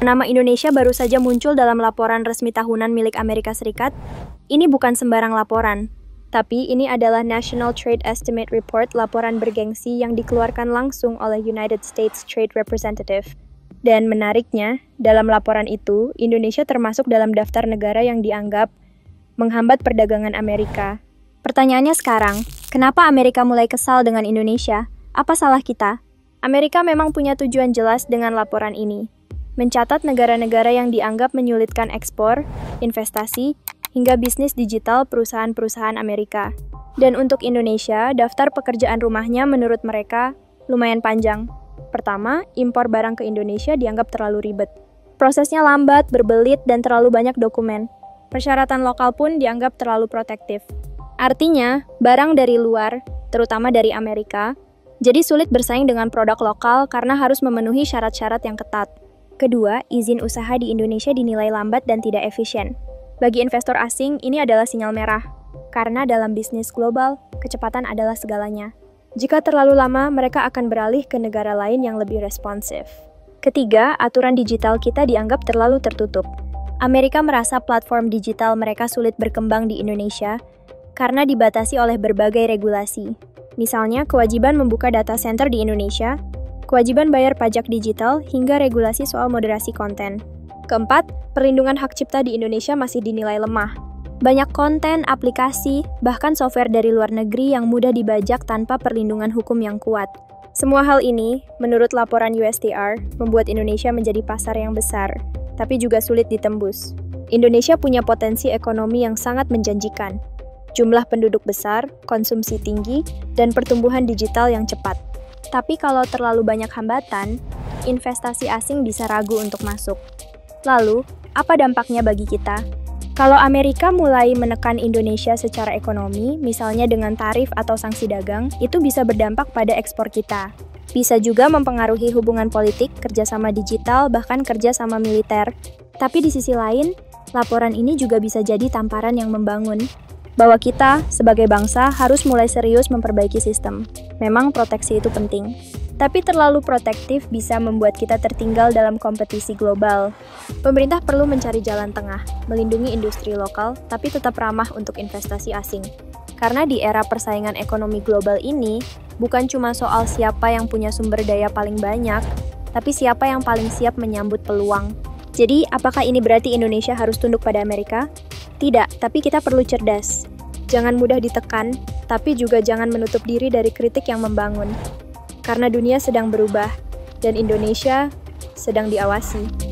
Nama Indonesia baru saja muncul dalam laporan resmi tahunan milik Amerika Serikat. Ini bukan sembarang laporan, tapi ini adalah National Trade Estimate Report, laporan bergengsi yang dikeluarkan langsung oleh United States Trade Representative. Dan menariknya, dalam laporan itu, Indonesia termasuk dalam daftar negara yang dianggap menghambat perdagangan Amerika. Pertanyaannya sekarang, kenapa Amerika mulai kesal dengan Indonesia? Apa salah kita? Amerika memang punya tujuan jelas dengan laporan ini. Mencatat negara-negara yang dianggap menyulitkan ekspor, investasi, hingga bisnis digital perusahaan-perusahaan Amerika. Dan untuk Indonesia, daftar pekerjaan rumahnya menurut mereka lumayan panjang. Pertama, impor barang ke Indonesia dianggap terlalu ribet. Prosesnya lambat, berbelit, dan terlalu banyak dokumen. Persyaratan lokal pun dianggap terlalu protektif. Artinya, barang dari luar, terutama dari Amerika, jadi sulit bersaing dengan produk lokal karena harus memenuhi syarat-syarat yang ketat. Kedua, izin usaha di Indonesia dinilai lambat dan tidak efisien. Bagi investor asing, ini adalah sinyal merah. Karena dalam bisnis global, kecepatan adalah segalanya. Jika terlalu lama, mereka akan beralih ke negara lain yang lebih responsif. Ketiga, aturan digital kita dianggap terlalu tertutup. Amerika merasa platform digital mereka sulit berkembang di Indonesia karena dibatasi oleh berbagai regulasi. Misalnya, kewajiban membuka data center di Indonesia, kewajiban bayar pajak digital, hingga regulasi soal moderasi konten. Keempat, perlindungan hak cipta di Indonesia masih dinilai lemah. Banyak konten, aplikasi, bahkan software dari luar negeri yang mudah dibajak tanpa perlindungan hukum yang kuat. Semua hal ini, menurut laporan USTR, membuat Indonesia menjadi pasar yang besar, tapi juga sulit ditembus. Indonesia punya potensi ekonomi yang sangat menjanjikan. Jumlah penduduk besar, konsumsi tinggi, dan pertumbuhan digital yang cepat. Tapi kalau terlalu banyak hambatan, investasi asing bisa ragu untuk masuk. Lalu, apa dampaknya bagi kita? Kalau Amerika mulai menekan Indonesia secara ekonomi, misalnya dengan tarif atau sanksi dagang, itu bisa berdampak pada ekspor kita. Bisa juga mempengaruhi hubungan politik, kerjasama digital, bahkan kerjasama militer. Tapi di sisi lain, laporan ini juga bisa jadi tamparan yang membangun, bahwa kita, sebagai bangsa, harus mulai serius memperbaiki sistem. Memang proteksi itu penting. Tapi terlalu protektif bisa membuat kita tertinggal dalam kompetisi global. Pemerintah perlu mencari jalan tengah, melindungi industri lokal, tapi tetap ramah untuk investasi asing. Karena di era persaingan ekonomi global ini, bukan cuma soal siapa yang punya sumber daya paling banyak, tapi siapa yang paling siap menyambut peluang. Jadi, apakah ini berarti Indonesia harus tunduk pada Amerika? Tidak, tapi kita perlu cerdas. Jangan mudah ditekan, tapi juga jangan menutup diri dari kritik yang membangun. Karena dunia sedang berubah, dan Indonesia sedang diawasi.